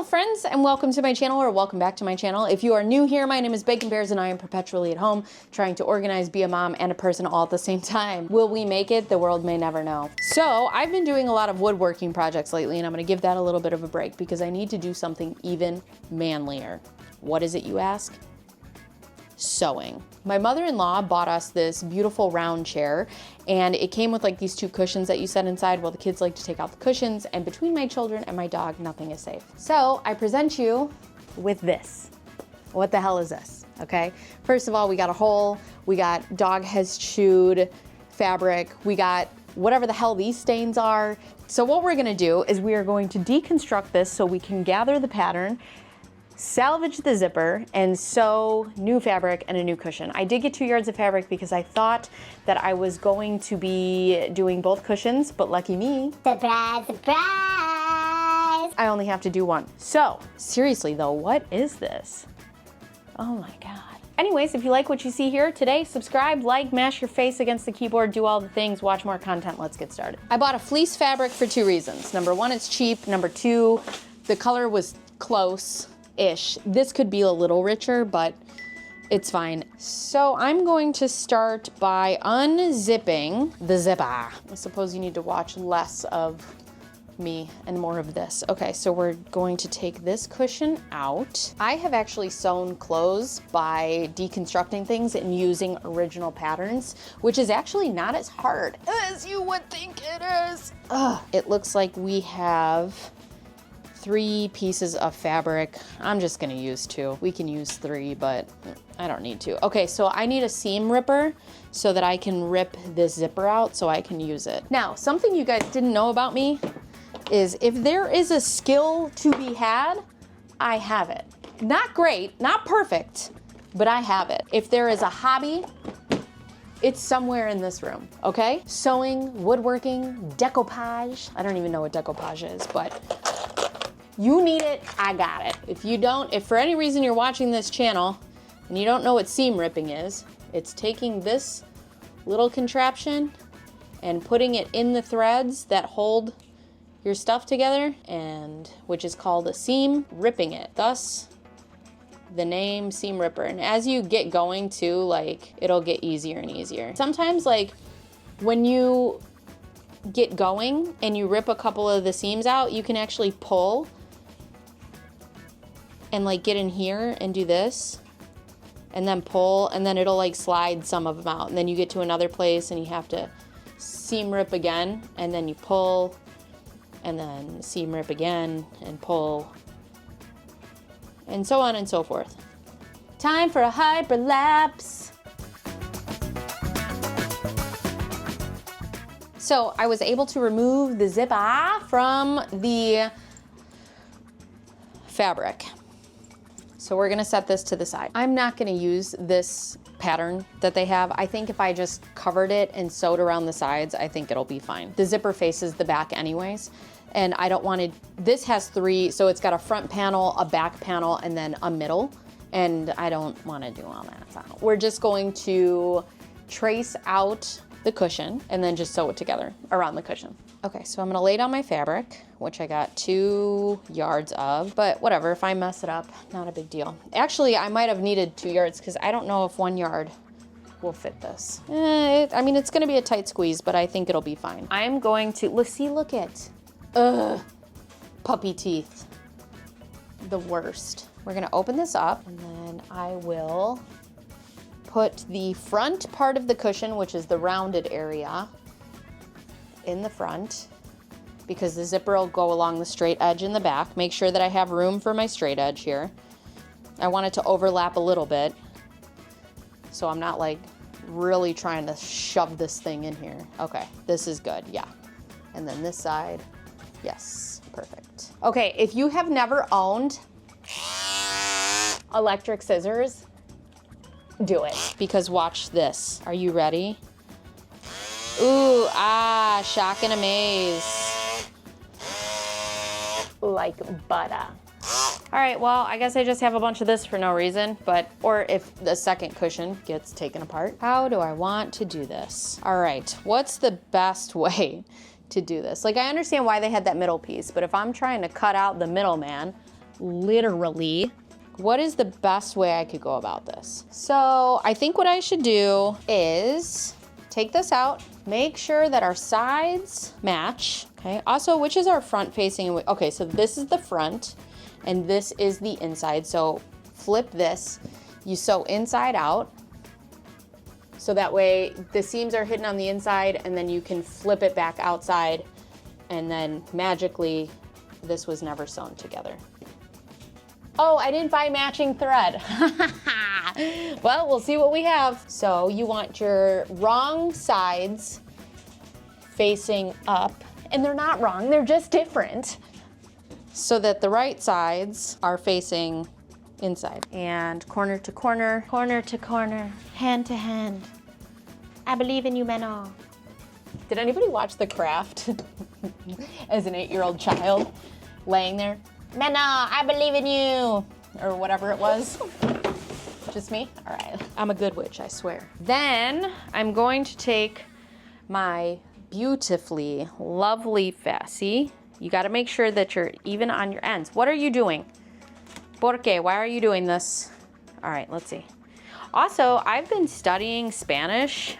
friends, and welcome to my channel, or welcome back to my channel. If you are new here, my name is Bacon Bears and I am perpetually at home trying to organize, be a mom, and a person all at the same time. Will we make it? The world may never know. So I've been doing a lot of woodworking projects lately, and I'm gonna give that a little bit of a break because I need to do something even manlier. What is it, you ask? Sewing. My mother-in-law bought us this beautiful round chair, and it came with like these two cushions that you set inside. Well, the kids like to take out the cushions, and between my children and my dog, nothing is safe. So I present you with this. What the hell is this? Okay. First of all, we got a hole. We got dog has chewed fabric. We got whatever the hell these stains are. So what we're gonna do is we are going to deconstruct this so we can gather the pattern, salvage the zipper, and sew new fabric and a new cushion. I did get 2 yards of fabric because I thought that I was going to be doing both cushions, but lucky me. Surprise, surprise! I only have to do one. So, seriously though, what is this? Oh my God. Anyways, if you like what you see here today, subscribe, like, mash your face against the keyboard, do all the things, watch more content. Let's get started. I bought a fleece fabric for 2 reasons. Number 1, it's cheap. Number 2, the color was close-ish. This could be a little richer, but it's fine. So I'm going to start by unzipping the zipper. I suppose you need to watch less of me and more of this. Okay, so we're going to take this cushion out. I have actually sewn clothes by deconstructing things and using original patterns, which is actually not as hard as you would think it is. Ugh. It looks like we have 3 pieces of fabric. I'm just gonna use 2. We can use 3, but I don't need to. Okay, so I need a seam ripper so that I can rip this zipper out so I can use it. Now, something you guys didn't know about me is if there is a skill to be had, I have it. Not great, not perfect, but I have it. If there is a hobby, it's somewhere in this room, okay? Sewing, woodworking, decoupage. I don't even know what decoupage is, but you need it, I got it. If you don't, if for any reason you're watching this channel and you don't know what seam ripping is, it's taking this little contraption and putting it in the threads that hold your stuff together, and which is called a seam, ripping it. Thus, the name seam ripper. And as you get going too, like, it'll get easier and easier. Sometimes, like, when you get going and you rip a couple of the seams out, you can actually pull and like get in here and do this and then pull, and then it'll like slide some of them out, and then you get to another place and you have to seam rip again, and then you pull and then seam rip again and pull, and so on and so forth. Time for a hyperlapse. So I was able to remove the zipper from the fabric. So we're gonna set this to the side. I'm not gonna use this pattern that they have. I think if I just covered it and sewed around the sides, I think it'll be fine. The zipper faces the back anyways, and I don't want to, this has 3, so it's got a front panel, a back panel, and then a middle, and I don't want to do all that. So we're just going to trace out the cushion and then just sew it together around the cushion. Okay, so I'm gonna lay down my fabric, which I got 2 yards of, but whatever, if I mess it up, not a big deal. Actually, I might have needed 2 yards because I don't know if 1 yard will fit this. I mean, it's gonna be a tight squeeze, but I think it'll be fine. I'm going to, look at, puppy teeth, the worst. We're gonna open this up, and then I will put the front part of the cushion, which is the rounded area, in the front, because the zipper will go along the straight edge in the back. Make sure that I have room for my straight edge here. I want it to overlap a little bit, so I'm not like really trying to shove this thing in here. Okay, this is good, yeah. And then this side, yes, perfect. Okay, if you have never owned electric scissors, do it, because watch this. Are you ready? Ooh, shock and amaze. Like butter. All right, well, I guess I just have a bunch of this for no reason, but, or if the second cushion gets taken apart. How do I want to do this? All right, what's the best way to do this? Like, I understand why they had that middle piece, but if I'm trying to cut out the middleman, literally. What is the best way I could go about this? So I think what I should do is take this out, make sure that our sides match, okay? Also, which is our front facing? Okay, so this is the front and this is the inside. So flip this, you sew inside out. So that way the seams are hidden on the inside and then you can flip it back outside and then magically this was never sewn together. Oh, I didn't buy matching thread. Well, we'll see what we have. So you want your wrong sides facing up, and they're not wrong, they're just different, so that the right sides are facing inside. And corner to corner, corner to corner, hand to hand. I believe in you, Menno. Did anybody watch The Craft as an 8-year-old child laying there? Menno, I believe in you, or whatever it was. Just me? All right. I'm a good witch, I swear. Then I'm going to take my beautifully lovely fascie. You got to make sure that you're even on your ends. What are you doing? ¿Por qué? Why are you doing this? All right, let's see. Also, I've been studying Spanish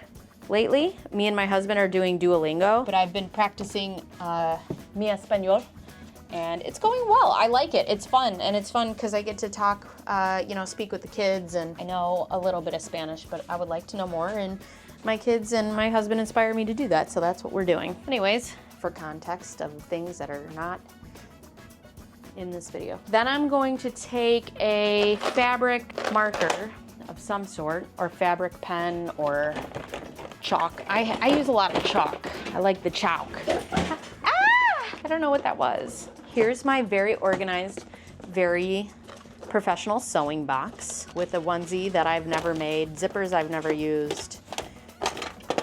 lately. Me and my husband are doing Duolingo, but I've been practicing mi español. And it's going well. I like it. It's fun. And it's fun because I get to talk, speak with the kids. And I know a little bit of Spanish, but I would like to know more. And my kids and my husband inspire me to do that. So that's what we're doing. Anyways, for context of things that are not in this video. Then I'm going to take a fabric marker of some sort, or fabric pen, or chalk. I use a lot of chalk. I like the chalk. I don't know what that was. Here's my very organized, very professional sewing box with a onesie that I've never made, zippers I've never used.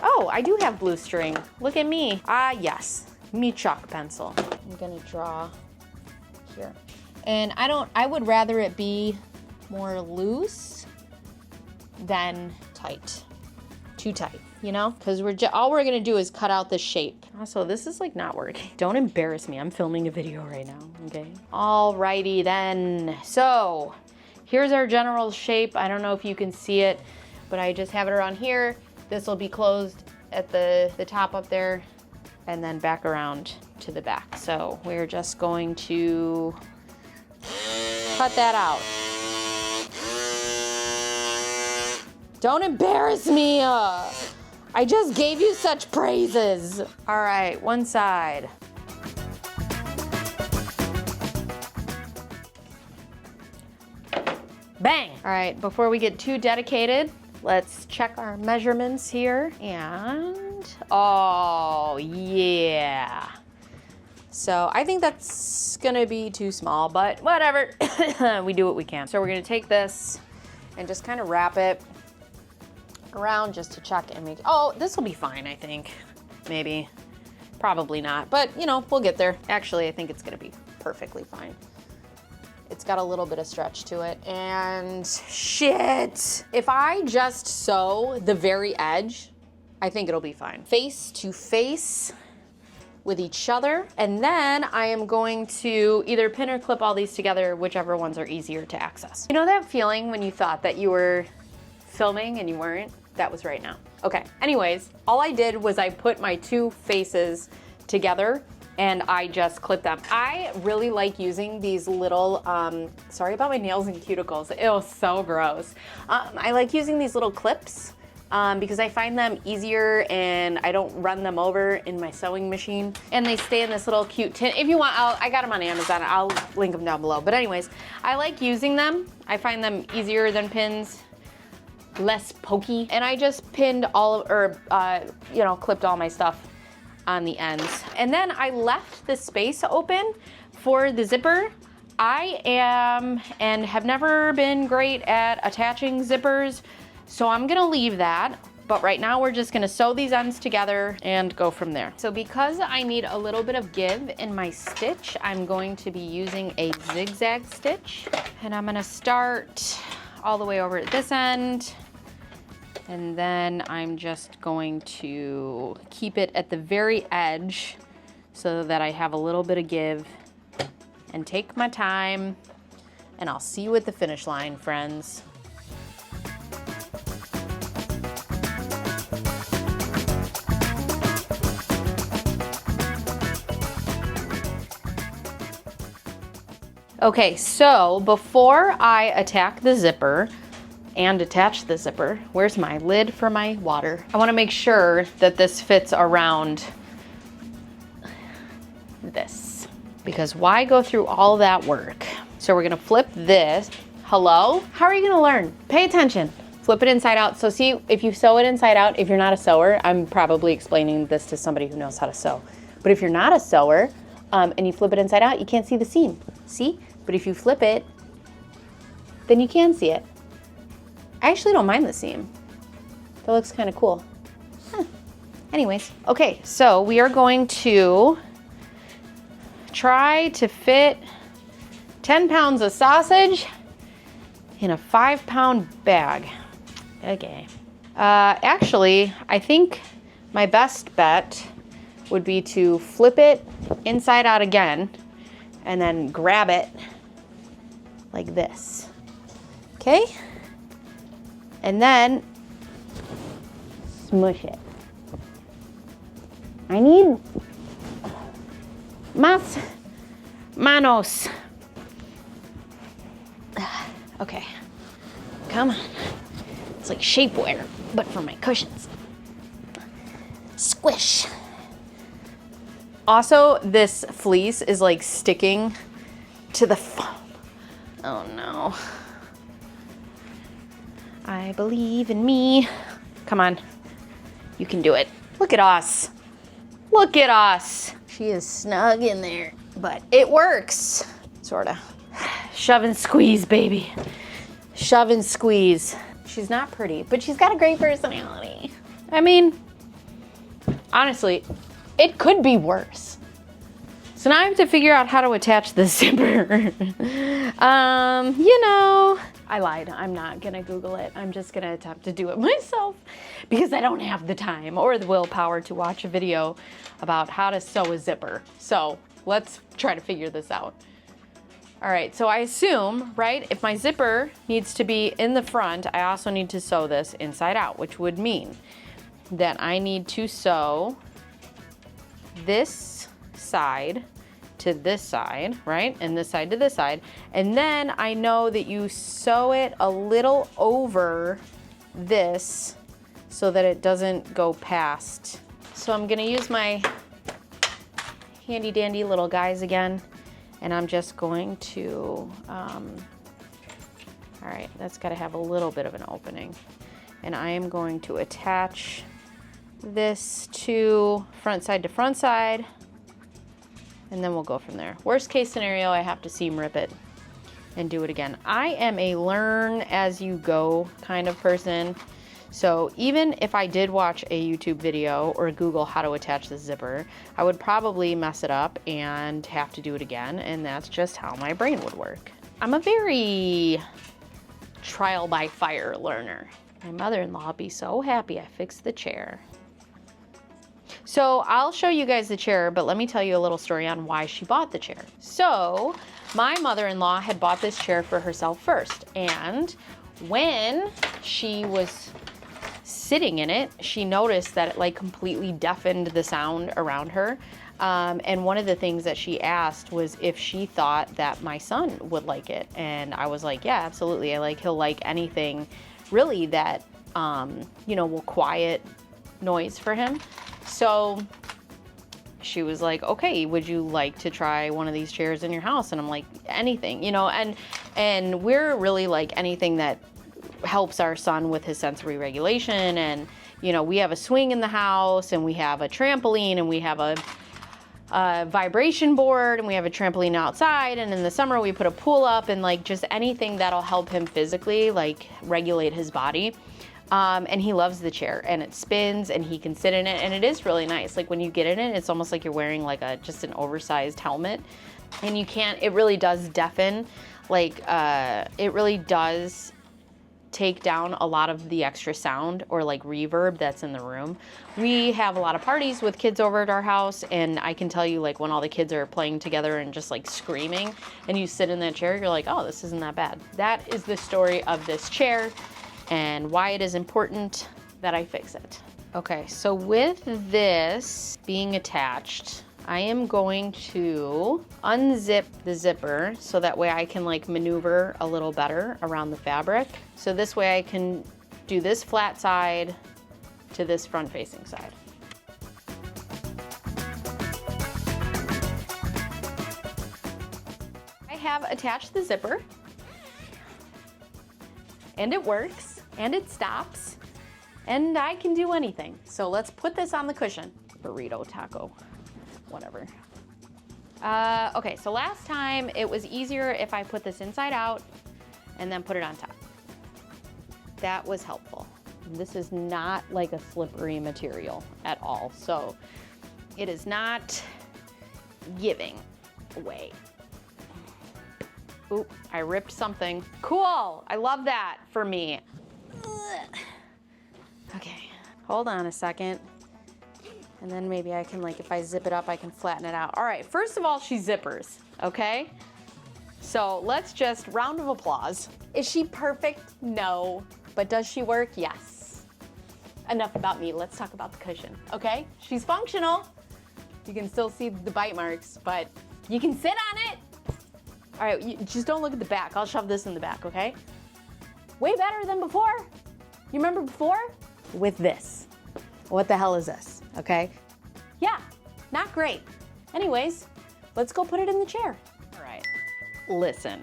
Oh, I do have blue string. Look at me. Ah, yes, me chalk pencil. I'm gonna draw here. And I would rather it be more loose than tight. Too tight, you know? Because all we're gonna do is cut out the shape. Also, this is like not working. Don't embarrass me, I'm filming a video right now, okay? Alrighty then. So, here's our general shape. I don't know if you can see it, but I just have it around here. This will be closed at the top up there, and then back around to the back. So, we're just going to cut that out. Don't embarrass me. I just gave you such praises. All right, one side. Bang. All right, before we get too dedicated, let's check our measurements here. And, oh yeah. So I think that's gonna be too small, but whatever. We do what we can. So we're gonna take this and just kind of wrap it around just to check and make, oh, this will be fine, I think. Maybe, probably not, but you know, we'll get there. Actually, I think it's gonna be perfectly fine. It's got a little bit of stretch to it, and shit. If I just sew the very edge, I think it'll be fine. Face to face with each other, and then I am going to either pin or clip all these together, whichever ones are easier to access. You know that feeling when you thought that you were filming and you weren't? That was right now. Okay, anyways, all I did was I put my two faces together and I just clipped them. I really like using these little, sorry about my nails and cuticles, ew, so gross. I like using these little clips because I find them easier and I don't run them over in my sewing machine. And they stay in this little cute tin. If you want, I got them on Amazon. I'll link them down below. But anyways, I like using them. I find them easier than pins, less pokey. And I just pinned clipped all my stuff on the ends. And then I left the space open for the zipper. I am and have never been great at attaching zippers, so I'm gonna leave that. But right now we're just gonna sew these ends together and go from there. So because I need a little bit of give in my stitch, I'm going to be using a zigzag stitch. And I'm gonna start all the way over at this end. And then I'm just going to keep it at the very edge so that I have a little bit of give and take my time and I'll see you at the finish line, friends. Okay, so before I attack the zipper and attach the zipper, where's my lid for my water? I wanna make sure that this fits around this, because why go through all that work? So we're gonna flip this. Hello? How are you gonna learn? Pay attention. Flip it inside out. So see, if you sew it inside out, if you're not a sewer, I'm probably explaining this to somebody who knows how to sew. But if you're not a sewer, and you flip it inside out, you can't see the seam, see? But if you flip it, then you can see it. I actually don't mind the seam. That looks kind of cool. Huh. Anyways, okay, so we are going to try to fit 10 pounds of sausage in a 5-pound bag. Okay. Actually, I think my best bet would be to flip it inside out again and then grab it like this. Okay? And then smush it. I need más manos. Okay, come on. It's like shapewear, but for my cushions. Squish. Also, this fleece is like sticking to the foam. Oh no. I believe in me. Come on, you can do it. Look at us. Look at us. She is snug in there, but it works, sorta. Shove and squeeze, baby. Shove and squeeze. She's not pretty, but she's got a great personality. I mean, honestly, it could be worse. So now I have to figure out how to attach the zipper. You know, I lied. I'm not gonna Google it. I'm just gonna attempt to do it myself because I don't have the time or the willpower to watch a video about how to sew a zipper. So let's try to figure this out. All right, so I assume, right, if my zipper needs to be in the front, I also need to sew this inside out, which would mean that I need to sew this side to this side, right? And this side to this side. And then I know that you sew it a little over this so that it doesn't go past. So I'm gonna use my handy dandy little guys again. And I'm just going to, all right, that's gotta have a little bit of an opening. And I am going to attach this to front side to front side, and then we'll go from there. Worst case scenario, I have to seam rip it and do it again. I am a learn as you go kind of person. So even if I did watch a YouTube video or Google how to attach the zipper, I would probably mess it up and have to do it again, and that's just how my brain would work. I'm a very trial by fire learner. My mother-in-law would be so happy I fixed the chair. So I'll show you guys the chair, but let me tell you a little story on why she bought the chair. So my mother-in-law had bought this chair for herself first, and when she was sitting in it, she noticed that it like completely deafened the sound around her. And one of the things that she asked was if she thought that my son would like it. And I was like, yeah, absolutely. He'll like anything really that, you know, will quiet noise for him. So she was like, okay, would you like to try one of these chairs in your house? And I'm like, anything, you know, and we're really like anything that helps our son with his sensory regulation. And, you know, we have a swing in the house, and we have a trampoline, and we have a vibration board, and we have a trampoline outside. And in the summer we put a pool up, and like just anything that'll help him physically like regulate his body. And he loves the chair, and it spins, and he can sit in it, and it is really nice. Like when you get in it, it's almost like you're wearing like just an oversized helmet, and it really does deafen. Like, it really does take down a lot of the extra sound or like reverb that's in the room. We have a lot of parties with kids over at our house, and I can tell you, like, when all the kids are playing together and just like screaming and you sit in that chair, you're like, oh, this isn't that bad. That is the story of this chair and why it is important that I fix it. Okay, so with this being attached, I am going to unzip the zipper so that way I can like maneuver a little better around the fabric. So this way I can do this flat side to this front facing side. I have attached the zipper, and it works, and it stops, and I can do anything. So let's put this on the cushion. Burrito, taco, whatever. Okay, so last time it was easier if I put this inside out and then put it on top. That was helpful. This is not like a slippery material at all, so it is not giving away. Oop, I ripped something. Cool, I love that for me. Okay, hold on a second. And then maybe I can, like, if I zip it up, I can flatten it out. All right, first of all, she zippers, okay? So let's just, round of applause. Is she perfect? No. But does she work? Yes. Enough about me, let's talk about the cushion, okay? She's functional. You can still see the bite marks, but you can sit on it. All right, just don't look at the back. I'll shove this in the back, okay? Way better than before. You remember before? With this. What the hell is this, okay? Yeah, not great. Anyways, let's go put it in the chair. All right, listen.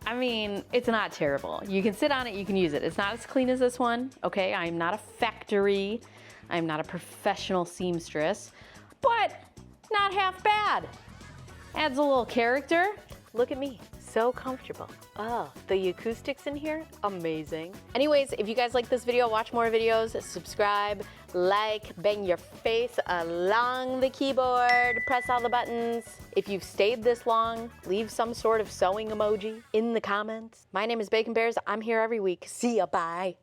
I mean, it's not terrible. You can sit on it, you can use it. It's not as clean as this one, okay? I'm not a factory. I'm not a professional seamstress, but not half bad. Adds a little character. Look at me, so comfortable. Oh, the acoustics in here, amazing. Anyways, if you guys like this video, watch more videos, subscribe, like, bang your face along the keyboard, press all the buttons. If you've stayed this long, leave some sort of sewing emoji in the comments. My name is Bacon Bears. I'm here every week. See ya, bye.